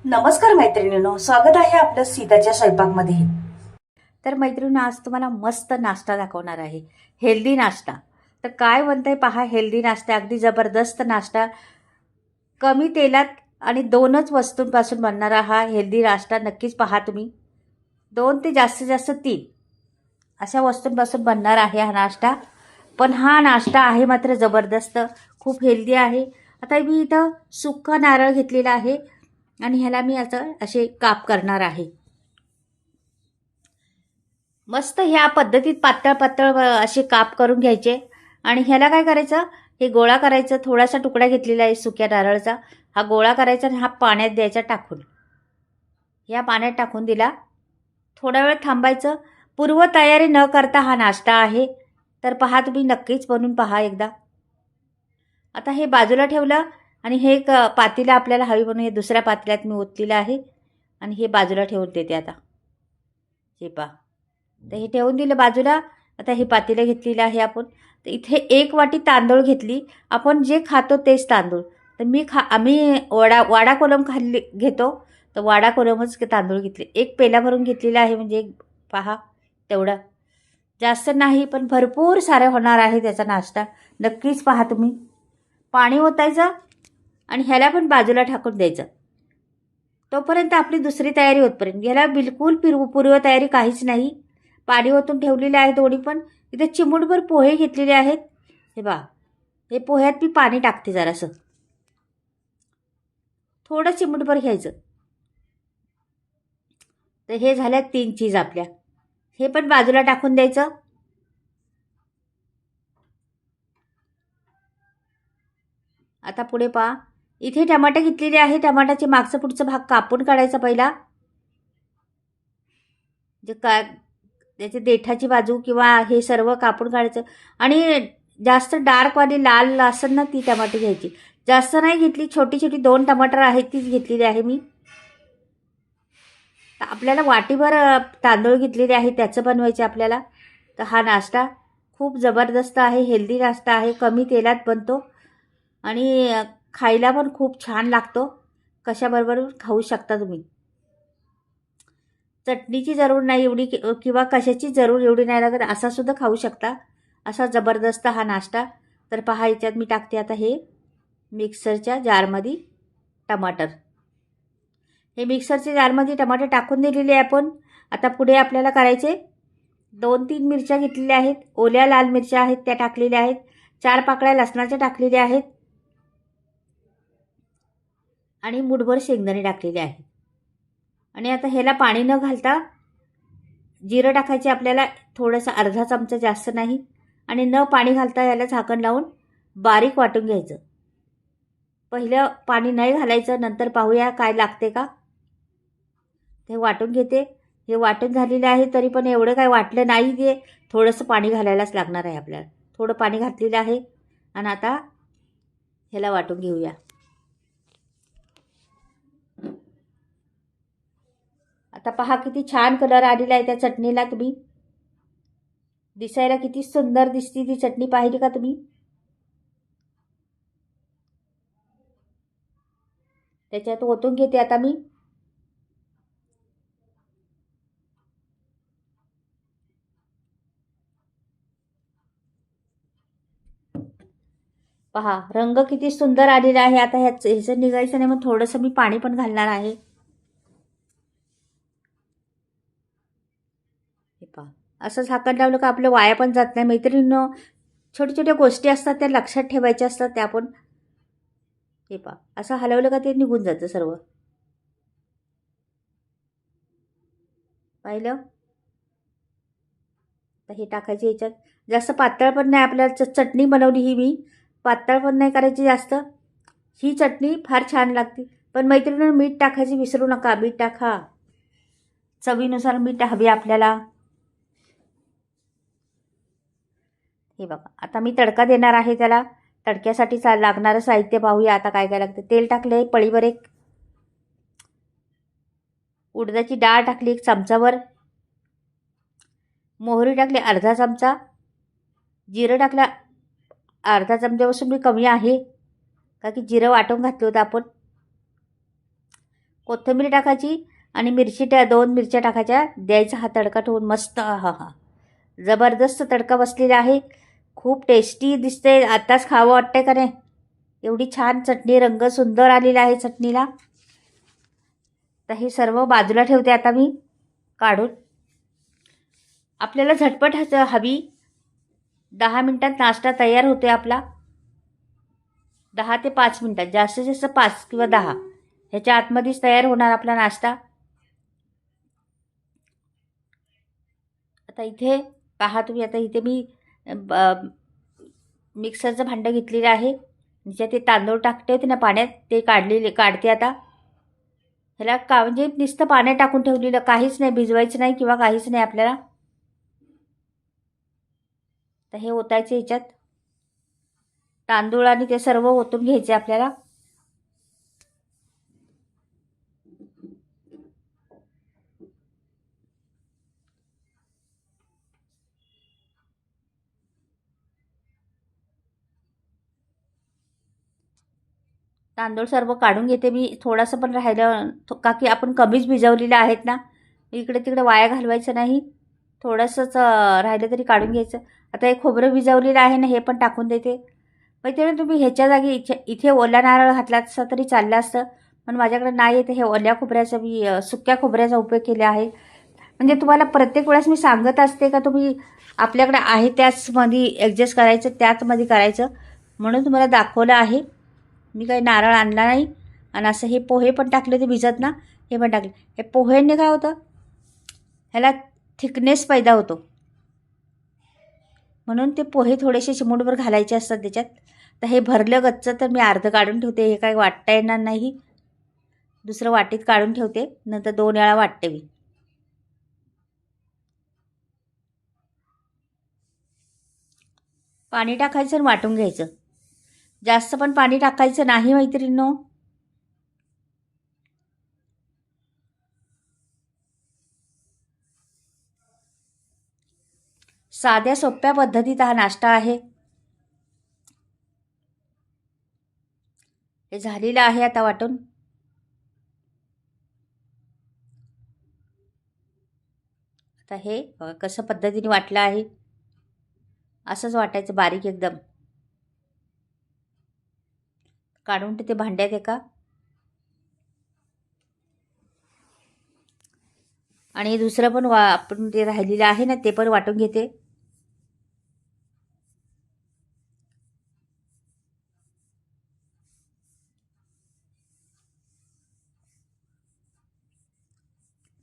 नमस्कार मैत्रिणींनो, स्वागत आहे आपलं सीताच्या स्वयंपाकमध्ये. तर मैत्रिणी, आज तुम्हाला मस्त नाश्ता दाखवणार आहे. हेल्दी नाश्ता. तर काय बनतंय पहा. हेल्दी नाश्ता, अगदी जबरदस्त नाश्ता, कमी तेलात आणि 2च वस्तूंपासून बनणारा हा हेल्दी नाश्ता नक्कीच पहा तुम्ही. 2 ते जास्तीत जास्त 3 अशा वस्तूंपासून बनणार आहे हा नाश्ता. पण हा नाश्ता आहे मात्र जबरदस्त, खूप हेल्दी आहे. आता मी इथं सुक्का नारळ घेतलेला आहे आणि ह्याला मी असं असे काप करणार आहे. मस्त ह्या पद्धतीत पातळ पातळ असे काप करून घ्यायचे. आणि ह्याला काय करायचं, हे गोळा करायचं. थोडासा तुकडा घेतलेला आहे सुक्या नारळाचा, हा गोळा करायचा आणि हा पाण्यात द्यायचा टाकून. या पाण्यात टाकून दिला, थोडा वेळ थांबायचं. पूर्वतयारी न करता हा नाश्ता आहे, तर पहा तुम्ही नक्कीच बनवून पहा एकदा. आता हे बाजूला ठेवलं आणि हे एक पातेलं आपल्याला हवी म्हणून हे दुसऱ्या पातेल्यात मी ओतलेलं आहे आणि हे बाजूला ठेवून देते आता. हे पहा, तर हे ठेवून दिलं बाजूला. आता हे पातेलं घेतलेलं आहे आपण. तर इथे 1 वाटी तांदूळ घेतली. आपण जे खातो तेच तांदूळ. तर आम्ही वाडा कोलम घेतो, तर वाडा कोलमच तांदूळ घेतले. 1 पेला भरून घेतलेला आहे, म्हणजे पहा तेवढं. जास्त नाही, पण भरपूर सारे होणार आहे त्याचा नाश्ता. नक्कीच पहा तुम्ही. पाणी ओतायचं आणि ह्याला पण बाजूला टाकून द्यायचं. तोपर्यंत आपली दुसरी तयारी होतपर्यंत याला बिलकुल पूर्वतयारी काहीच नाही. पाणी ओतून ठेवलेले आहे दोन्ही पण. इथे चिमूटभर पोहे घेतलेले आहेत. हे बघा, हे पोह्यात मी पाणी टाकते जरासं, थोडं चिमूटभर घ्यायचं. तर हे झाल्या 3 चीज आपल्या. हे पण बाजूला टाकून द्यायचं. आता पुढे पहा, इथे टमाटे घेतलेले आहे. टमाट्याचे मागचं पुढचं भाग कापून काढायचा पहिला. जे त्याची देठाची बाजू किंवा हे सर्व कापून काढायचं. आणि जास्त डार्कवाली लाल असेल ना, ती टमाटे घ्यायची. जास्त नाही घेतली, छोटी छोटी 2 टमाटर आहेत, तीच घेतलेली आहे मी. तर आपल्याला वाटीभर तांदूळ घेतलेले आहे, त्याचं बनवायचे आपल्याला. तर हा नाश्ता खूप जबरदस्त आहे, हेल्दी नाश्ता आहे, कमी तेलात बनतो आणि खायला पण खूप छान लागतो. कशाबरोबर खाऊ शकता तुम्ही. चटणीची जरूर नाही एवढी, किंवा कशाची जरूर एवढी नाही लागत, असा सुद्धा खाऊ शकता. असा जबरदस्त हा नाश्ता. तर पहा, याच्यात मी टाकते आता हे मिक्सरच्या जारमध्ये टमाटर. हे मिक्सरच्या जारमध्ये टमाटर टाकून दिलेले आहे आपण. आता पुढे आपल्याला करायचे, 2-3 मिरच्या घेतलेल्या आहेत, ओल्या लाल मिरच्या आहेत त्या टाकलेल्या आहेत. 4 पाकळ्या लसणाच्या टाकलेल्या आहेत आणि मुठभर शेंगदाणे टाकलेले आहेत. आणि आता ह्याला पाणी न घालता जिरं टाकायचे आपल्याला, थोडंसं अर्धा चमचा, जास्त नाही. आणि न पाणी घालता याला झाकण लावून बारीक वाटून घ्यायचं. पहिलं पाणी नाही घालायचं, नंतर पाहूया काय लागते का. ते वाटून घेते. हे वाटून झालेलं आहे, तरी पण एवढं काय वाटलं नाही. ते थोडंसं पाणी घालायलाच लागणार आहे आपल्याला. थोडं पाणी घातलेलं आहे आणि आता ह्याला वाटून घेऊया. आता पहा किती छान कलर आलेला आहे त्या चटणीला. तुम्ही दिसायला किती सुंदर दिसती ती चटणी, पाहिली का तुम्ही. त्याच्यात ओतून घेते आता मी. पहा, रंग किती सुंदर आलेला आहे. आता ह्याचं निघायचं नाही, मग थोडंसं मी पाणी पण घालणार आहे. हे पहा, असं झाकण लावलं का आपलं वाया पण जात नाही मैत्रिणींनो. छोट्या छोट्या गोष्टी असतात त्या लक्षात ठेवायच्या असतात त्या पण. हे पहा, असं हलवलं का ते निघून जातं सर्व. पाहिलं. तर हे टाकायचे याच्यात. जास्त पातळ पण नाही, आपल्याला चटणी बनवली ही मी, पातळ पण नाही करायची जास्त. ही चटणी फार छान लागते. पण मैत्रिणींनो, मीठ टाकायचे विसरू नका. मीठ टाका, चवीनुसार मीठ हवे आपल्याला. हे बघा, आता मी तडका देणार आहे त्याला. तडक्यासाठी लागणारं साहित्य पाहूया आता काय काय लागतं. तेल टाकले पळीवर, 1 उडदाची डाळ टाकली 1 चमचावर, मोहरी टाकली अर्धा चमचा, जिरं टाकलं अर्धा चमच्यापासून मी कमी आहे, का की जिरं वाटून घातलं होतं आपण. कोथिंबीर टाकायची आणि मिरची 2 मिरच्या टाकायच्या, द्यायचा हा तडका ठेवून मस्त. हा हा, जबरदस्त तडका बसलेला आहे. खूप टेस्टी दिसते. आताच खावं वाटतंय का नाही. एवढी छान चटणी, रंग सुंदर आलेला आहे चटणीला. तर हे सर्व बाजूला ठेवते आता मी काढून. आपल्याला झटपट हवी. 10 मिनिटात नाश्ता तयार होते आपला. 10 ते 5 मिनिटात, जास्तीत जास्त 5 किंवा 10 ह्याच्या आतमध्येच तयार होणार आपला नाश्ता. आता इथे पहा तुम्ही, आता इथे मी मिक्सरचं भांडं घेतलेलं आहे. ज्याच्यात ते तांदूळ टाकते होते ना पाण्यात, ते काढते आता. ह्याला म्हणजे नुसतं पाण्यात टाकून ठेवलेलं, काहीच नाही, भिजवायचं नाही किंवा काहीच नाही आपल्याला. तर हे ओतायचे ह्याच्यात तांदूळ आणि ते सर्व ओतून घ्यायचे आपल्याला. तांदूळ सर्व काढून घेते मी. थोडंसं पण राहिलं का की आपण कमीच भिजवलेलं आहेत ना, इकडे तिकडे वाया घालवायचं नाही. थोडंसंच राहिलं तरी काढून घ्यायचं. आता हे खोबरं भिजवलेलं आहे ना, हे पण टाकून देते. माहिती तुम्ही ह्याच्या जागी इथे ओला नारळ घातला असता तरी चाललं असतं, पण माझ्याकडे नाही येते. हे ओल्या खोबऱ्याचा मी सुक्या खोबऱ्याचा उपयोग केला आहे. म्हणजे तुम्हाला प्रत्येक वेळेस मी सांगत असते का तुम्ही आपल्याकडे आहे त्याचमध्ये ॲडजस्ट करायचं, त्याचमध्ये करायचं, म्हणून तुम्हाला दाखवलं आहे. मी काही नारळ आणला नाही. आणि असं हे पोहे पण टाकले ते भिजत ना, हे पण टाकले. हे पोह्यांनी काय होतं, ह्याला थिकनेस पैदा होतो, म्हणून ते पोहे थोडेसे चिमूटभर घालायचे असतात त्याच्यात. तर हे भरलं गच्च, तर मी अर्ध काढून ठेवते. हे काही वाटता येणार नाही, दुसरं वाटीत काढून ठेवते, नंतर 2 वेळा वाटते मी. पाणी टाकायचं आणि वाटून घ्यायचं. जास्त पण पाणी टाकायचं नाही मैत्रिणींनो. साध्या सोप्या पद्धतीत हा नाश्ता आहे. हे झालेलं आहे आता वाटून. आता हे कसं पद्धतीने वाटलं आहे, असंच वाटायचं बारीक एकदम. काढून ते भांड्यात एका. आणि दुसरं पण आपण ते राहिलेलं आहे ना, ते पण वाटून घेते.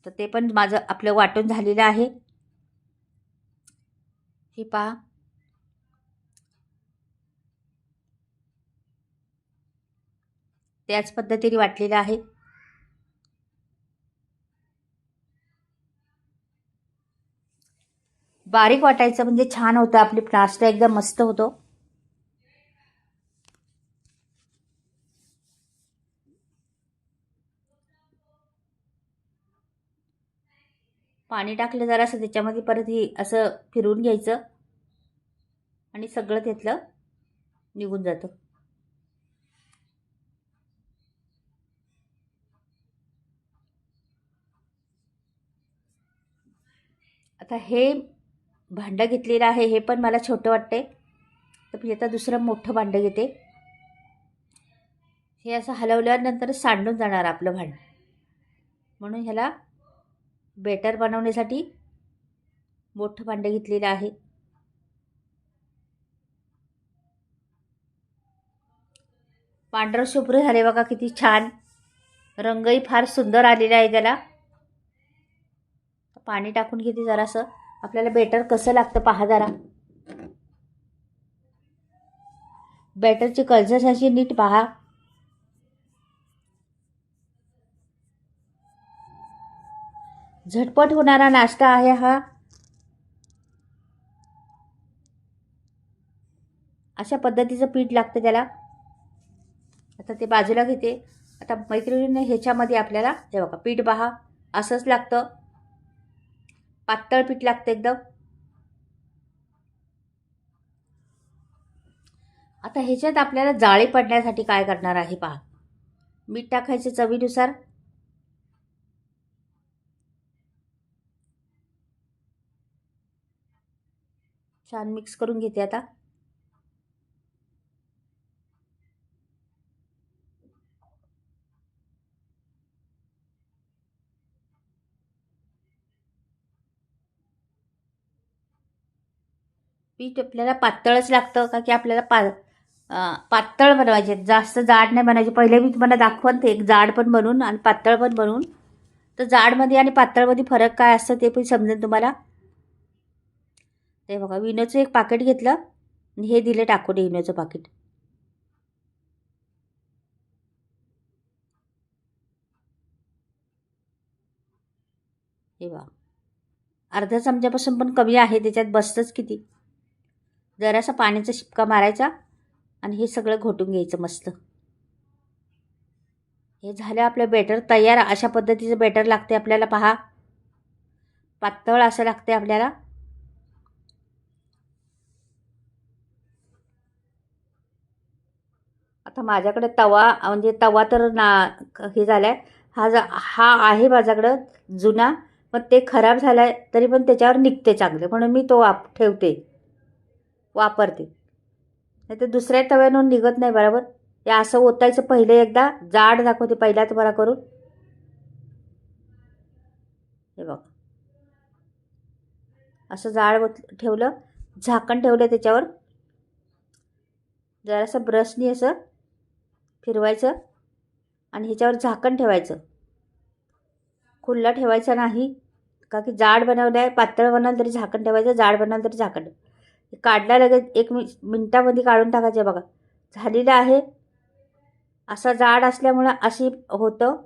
तर ते पण माझं आपलं वाटून झालेलं आहे. हे पहा, त्याच पद्धतीने वाटलेलं आहे. बारीक वाटायचं म्हणजे छान होतं, आपली नाश्ता एकदम मस्त होतो. पाणी टाकलं जरासं त्याच्यामध्ये, परत ही असं फिरवून घ्यायचं आणि सगळं त्यातलं निघून जातं. आता हे भांडं घेतलेलं आहे, हे पण मला छोटं वाटते, तर मी आता दुसरं मोठं भांडं घेते. हे असं हलवल्यानंतर सांडून जाणार आपलं भांडं, म्हणून ह्याला बेटर बनवण्यासाठी मोठं भांडं घेतलेलं आहे. पांढरं शुभ्र झाले बघा, किती छान. रंगही फार सुंदर आलेला आहे त्याला. पाणी टाकून घेते जरासं, आपल्याला बेटर कसं लागतं पहा जरा. बेटरची कन्सिस्टन्सी नीट पहा. झटपट होणारा नाश्ता आहे हा. अशा पद्धतीचं पीठ लागतं त्याला. आता ते बाजूला घेते. आता मैत्रिणीने ह्याच्यामध्ये आपल्याला हे बघा, पीठ पहा, असंच लागतं, पातळ पीठ लागतं एकदम. आता ह्याच्यात आपल्याला जाळी पडण्यासाठी काय करणार आहे पहा. मीठ टाकायचं चवीनुसार. छान मिक्स करून घेते आता. पीठ आपल्याला पातळच लागतं का की आपल्याला पातळ बनवायचे, जास्त जाड नाही बनवायचे. पहिले मी तुम्हाला दाखवून ते एक जाड पण बनवून आणि पातळ पण बनवून. तर जाडमध्ये आणि पातळमध्ये फरक काय असतं ते पण समजेल तुम्हाला. ते बघा, विनोचं एक पाकिट घेतलं आणि हे दिले टाकून विनोचं पाकिट. हे बघा, अर्धा चमच्यापासून पण कमी आहे, त्याच्यात बसतंच किती. जरासा पाण्याचा शिपका मारायचा आणि हे सगळं घोटून घ्यायचं मस्त. हे झालं आपलं बेटर तयार. अशा पद्धतीचं बेटर लागते आपल्याला. पहा, पातळ असं लागते आपल्याला. आता माझ्याकडे तवा म्हणजे तवा तर हे झालाय. हा आहे माझ्याकडं जुना, पण ते खराब झालाय तरी पण त्याच्यावर निघते चांगले, म्हणून मी तो ठेवते, वापरते. नाही तर दुसऱ्या तव्यानं निघत नाही बरोबर. हे असं ओतायचं. पहिले एकदा जाड दाखवते पहिला तुम्हाला करून. हे बघ, असं जाड ठेवलं, झाकण ठेवलं त्याच्यावर. जरासं ब्रशनी असं फिरवायचं आणि ह्याच्यावर झाकण ठेवायचं. खुल्ला ठेवायचा नाही का की जाड बनवलं आहे. पातळ बनवलं तरी झाकण ठेवायचं, जाड बनवलं तरी झाकण. काढला लगेच 1 मिनिटामध्ये काढून टाकायचे. बघा झालेलं आहे. असा जाड असल्यामुळं अशी होतं.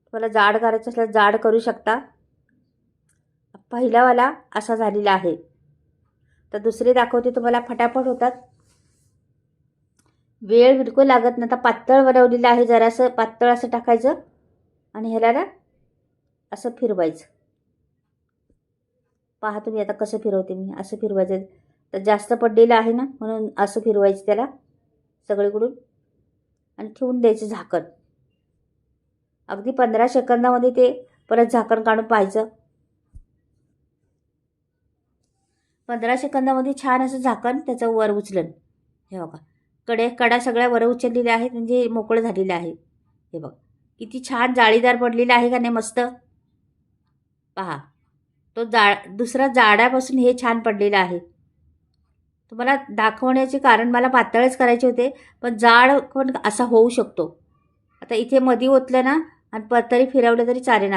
तुम्हाला जाड करायचं असल्यास जाड करू शकता. पहिलावाला असा झालेला आहे. तर दुसरे दाखवते तुम्हाला, फटाफट होतात, वेळ बिलकुल लागत नाही. आता पातळ बनवलेलं आहे. जरासं पातळ असं टाकायचं आणि ह्याला ना असं फिरवायचं. पहा तुम्ही आता कसं फिरवते मी. असं फिरवायचं. तर जास्त पडलेलं आहे ना, म्हणून असं फिरवायचं त्याला सगळीकडून आणि ठेवून द्यायचं झाकण. अगदी 15 सेकंदामध्ये ते परत झाकण काढून पाहायचं. 15 सेकंदामध्ये छान असं झाकण त्याचं वर उचलन. हे बघा, कडा सगळ्या वर उचललेल्या आहेत, म्हणजे मोकळं झालेलं आहे. हे बघा किती छान जाळीदार पडलेलं आहे का नाही, मस्त. पहा, तो दुसरा जाड्यापासून हे छान पडलेलं आहे. तुम्हाला दाखवण्याचे कारण मला पातळच करायचे होते, पण जाड पण असा होऊ शकतो. आता इथे मध्ये ओतलं ना आणि तरी फिरवलं तरी चालेल.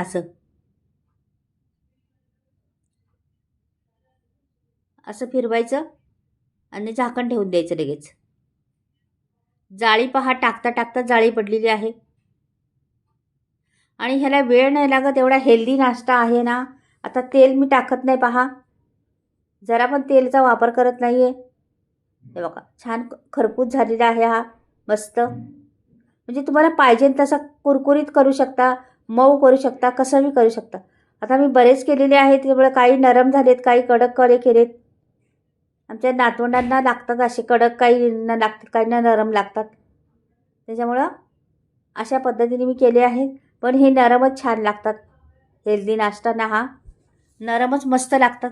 असं फिरवायचं आणि झाकण ठेवून द्यायचं लगेच. जाळी पहा, टाकता टाकता जाळी पडलेली आहे. आणि ह्याला वेळ नाही लागत, एवढा हेल्दी नाश्ता आहे ना. आता तेल मी टाकत नाही, पहा, जरा पण तेलचा वापर करत नाही आहे. हे बघा, छान खरपूस झालेला आहे हा, मस्त. म्हणजे तुम्हाला पाहिजे तसा कुरकुरीत करू शकता, मऊ करू शकता, कसंही करू शकता. आता मी बरेच केलेले आहेत, त्यामुळे काही नरम झालेत, काही कडक केलेत. आमच्या नातवंडांना लागतात असे कडक, काही न लागतात, काही ना नरम लागतात. त्याच्यामुळं अशा पद्धतीने मी केले आहेत. पण हे नरमच छान लागतात. हेल्दी नाश्ता ना हा नरमच मस्त लागतात.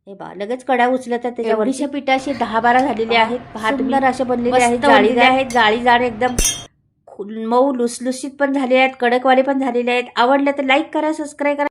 हे बा, लगेच कड्या उचलतात त्याच्यावर. एवढीशा पिठाशी 10-12 झालेले आहेत. पहा तुम्ही, असे बनलेले आहेत, जाळीदार एकदम मऊ लुसलुसीत पण झाले आहेत, कडकवाले पण झालेले आहेत. आवडलं तर लाईक करा, सबस्क्राईब करा.